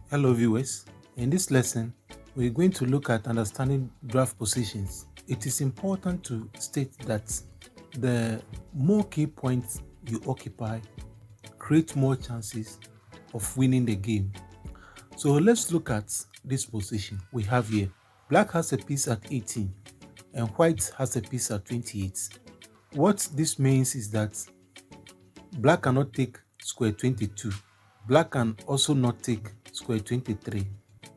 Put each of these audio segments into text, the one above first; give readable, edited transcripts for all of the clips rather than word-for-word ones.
Hello viewers, in this lesson we're going to look at understanding draft positions. It is important to state that the more key points you occupy create more chances of winning the game. So let's look at this position we have here. Black has a piece at 18 and white has a piece at 28. What this means is that black cannot take square 22. Black can also not take square 23.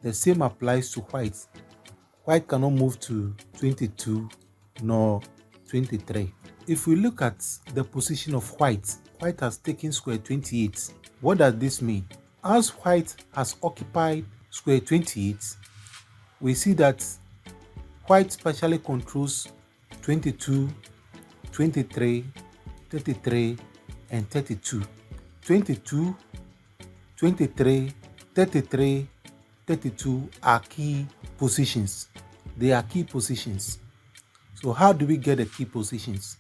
The same applies to white. White cannot move to 22 nor 23. If we look at the position of white, white has taken square 28. What does this mean? As white has occupied square 28, we see that white partially controls 22, 23, 33, and 32. 22, 23, 33, 32 are key positions. They are key positions. So how do we get the key positions?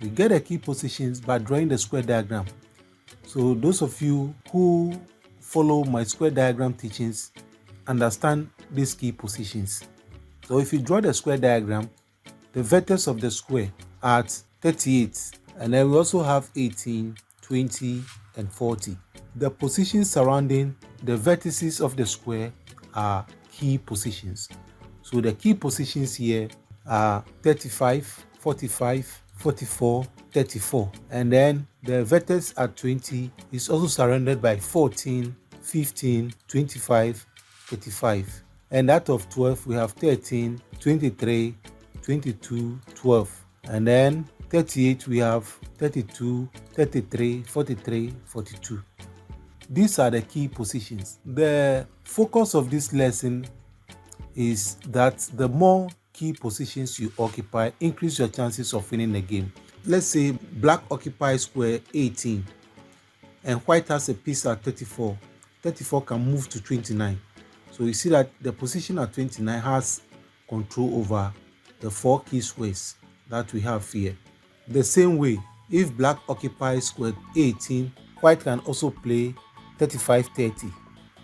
We get the key positions by drawing the square diagram. So those of you who follow my square diagram teachings understand these key positions. So if you draw the square diagram, the vertex of the square are at 38, and then we also have 18, 20, and 40. The positions surrounding the vertices of the square are key positions. So the key positions here are 35, 45, 44, 34. And then the vertex at 20 is also surrounded by 14, 15, 25, 35. And that of 12, we have 13, 23, 22, 12. And then 38, we have 32, 33, 43, 42. These are the key positions. The focus of this lesson is that the more key positions you occupy, increase your chances of winning the game. Let's say black occupies square 18 and white has a piece at 34. 34 can move to 29. So you see that the position at 29 has control over the 4 key squares that we have here. The same way, if black occupies square 18, white can also play 35, 30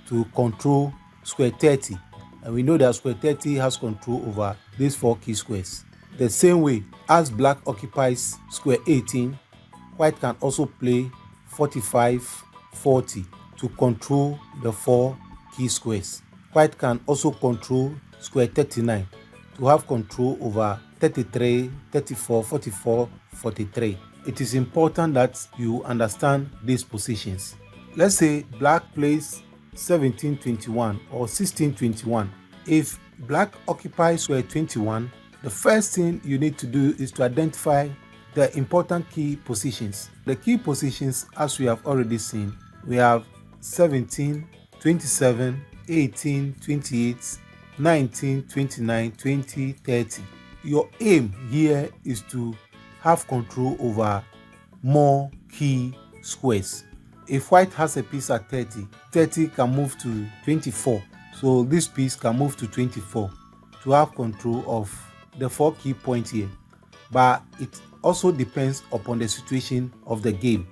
to control square 30. And we know that square 30 has control over these 4 key squares. The same way, as black occupies square 18, white can also play 45, 40 to control the 4 key squares. White can also control square 39 to have control over 33, 34, 44, 43. It is important that you understand these positions. Let's say black plays 1721 or 1621. If black occupies square 21, the first thing you need to do is to identify the important key positions. The key positions, as we have already seen, we have 17, 27, 18, 28, 19, 29, 20, 30. Your aim here is to have control over more key squares. If white has a piece at 30, 30 can move to 24. So this piece can move to 24 to have control of the 4 key points here. But it also depends upon the situation of the game.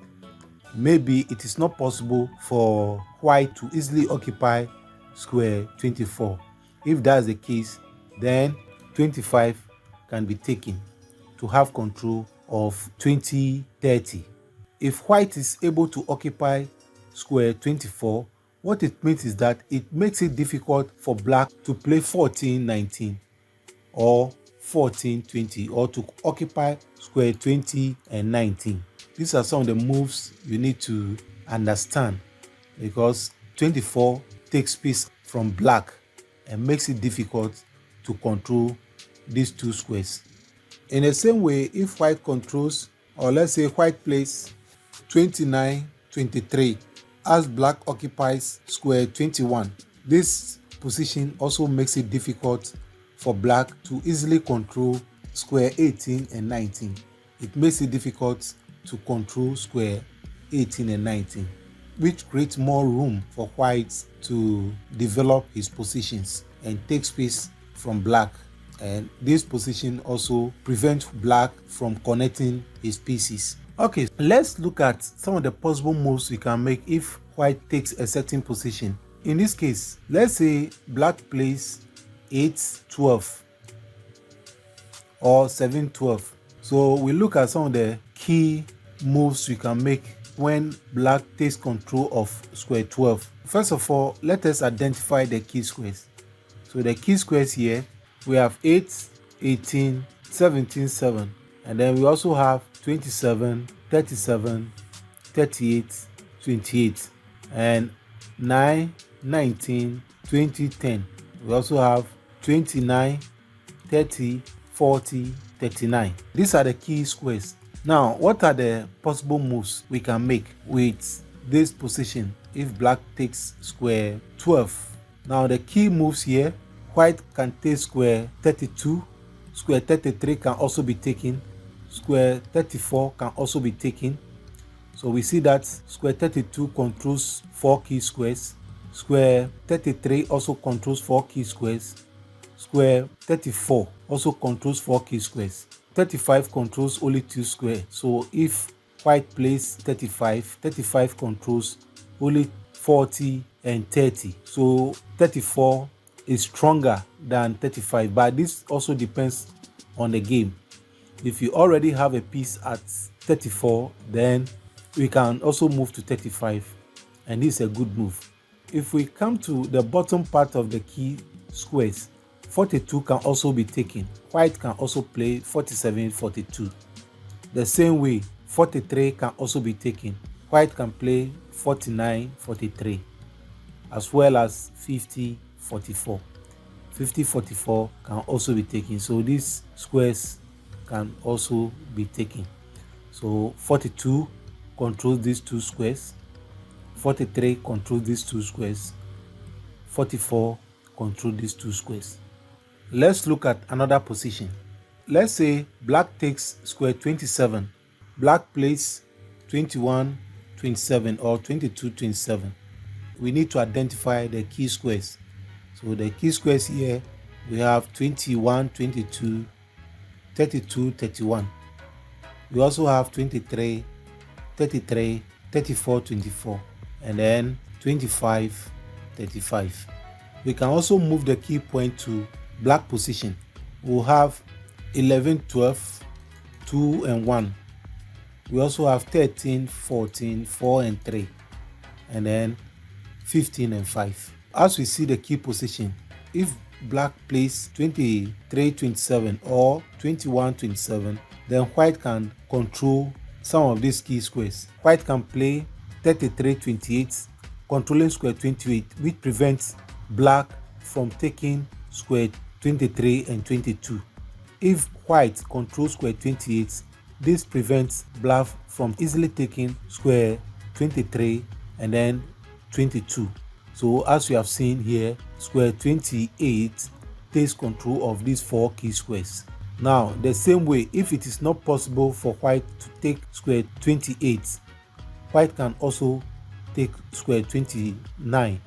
Maybe it is not possible for white to easily occupy square 24. If that's the case, then 25 can be taken to have control of 20, 30. If white is able to occupy square 24, what it means is that it makes it difficult for black to play 14, 19 or 14, 20 or to occupy square 20 and 19. These are some of the moves you need to understand because 24 takes space from black and makes it difficult to control these 2 squares. In the same way, if white controls, or let's say white plays 29, 23, as black occupies square 21, this position also makes it difficult for black to easily control square 18 and 19. It makes it difficult to control square 18 and 19, which creates more room for white to develop his positions and take space from black. And this position also prevents black from connecting his pieces. Okay, let's look at some of the possible moves we can make if white takes a certain position. In this case, let's say black plays 8-12 or 7-12. So we look at some of the key moves we can make when black takes control of square 12. First of all, let us identify the key squares. So the key squares here, we have 8, 18, 17, 7. And then we also have 27, 37, 38, 28. And 9, 19, 20, 10. We also have 29, 30, 40, 39. These are the key squares. Now, what are the possible moves we can make with this position if black takes square 12? Now, the key moves here, white can take square 32, square 33 can also be taken, square 34 can also be taken. So we see that square 32 controls 4 key squares, square 33 also controls 4 key squares, square 34 also controls 4 key squares. 35 controls only 2 squares. So if white plays 35, 35 controls only 40 and 30. So 34 is stronger than 35, but this also depends on the game. If you already have a piece at 34, then we can also move to 35, and this is a good move. If we come to the bottom part of the key squares, 42 can also be taken. White can also play 47, 42. The same way, 43 can also be taken. White can play 49, 43, as well as 50, 44. 50, 44 can also be taken. So these squares can also be taken. So 42 controls these 2 squares. 43 controls these 2 squares. 44 controls these 2 squares. Let's look at another position. Let's say black takes square 27. Black plays 21, 27 or 22, 27. We need to identify the key squares. So the key squares here, we have 21, 22, 32, 31. We also have 23, 33, 34, 24, and then 25, 35. We can also move the key point to black position. We'll have 11, 12, 2 and 1. We also have 13, 14, 4 and 3, and then 15 and 5. As we see the key position, if black plays 23, 27 or 21, 27, then white can control some of these key squares. White can play 33, 28, controlling square 28, which prevents black from taking square 23 and 22. If white controls square 28, this prevents black from easily taking square 23 and then 22. So as we have seen here, square 28 takes control of these 4 key squares. Now, the same way, if it is not possible for white to take square 28, white can also take square 29.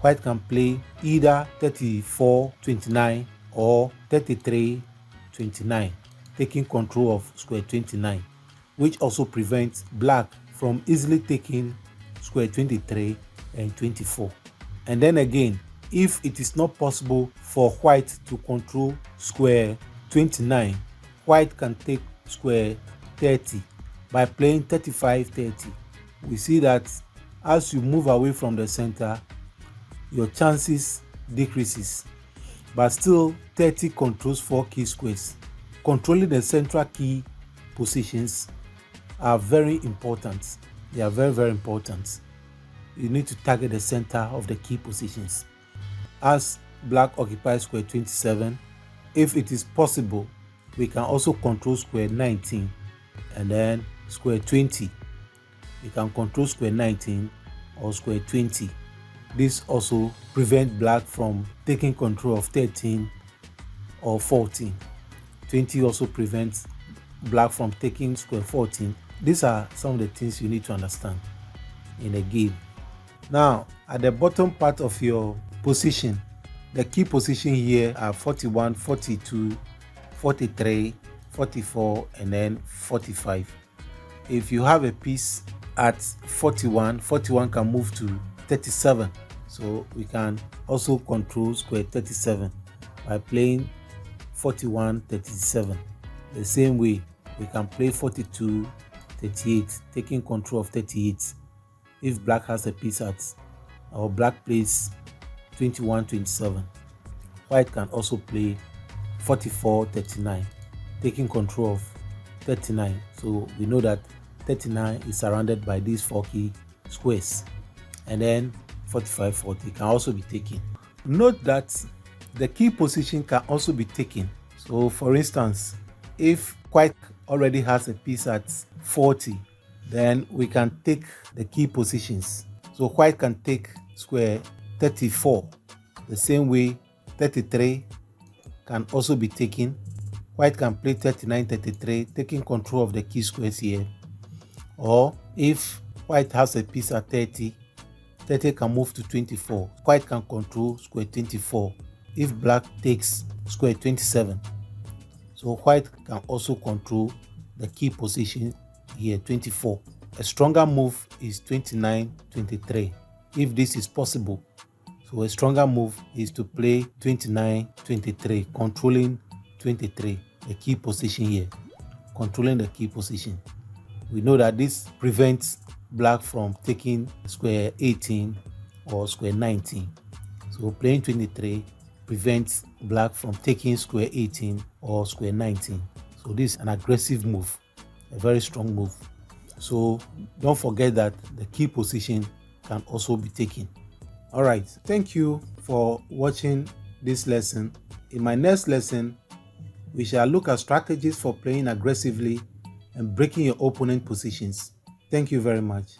White can play either 34, 29 or 33, 29, taking control of square 29, which also prevents black from easily taking square 23 and 24. And then again, if it is not possible for white to control square 29, white can take square 30 by playing 35, 30. We see that as you move away from the center, your chances decreases, but still 30 controls 4 key squares. Controlling the central key positions are very important. They are very, very important. You need to target the center of the key positions. As black occupies square 27, if it is possible, we can also control square 19 and then square 20. We can control square 19 or square 20. This also prevents black from taking control of 13 or 14. 20 also prevents black from taking square 14. These are some of the things you need to understand in a game. Now, at the bottom part of your position, the key position here are 41, 42, 43, 44, and then 45. If you have a piece at 41, 41 can move to 37. So we can also control square 37 by playing 41 37. The same way we can play 42 38, taking control of 38 if black has a piece at, or black plays 21 27. White can also play 44 39, taking control of 39. So we know that 39 is surrounded by these 4 key squares, and then 45 40 can also be taken. Note that the key position can also be taken. So for instance, if white already has a piece at 40, then we can take the key positions. So white can take square 34. The same way 33 can also be taken. White can play 39 33, taking control of the key squares here. Or if white has a piece at 30, 30 can move to 24. White can control square 24 if black takes square 27. So white can also control the key position here, 24. A stronger move is 29 23 if this is possible. So a stronger move is to play 29 23, controlling 23, the key position here, controlling the key position. We know that this prevents black from taking square 18 or square 19. So playing 23 prevents black from taking square 18 or square 19. So this is an aggressive move, a very strong move. So don't forget that the key position can also be taken. All right, thank you for watching this lesson. In my next lesson, we shall look at strategies for playing aggressively and breaking your opponent positions. Thank you very much.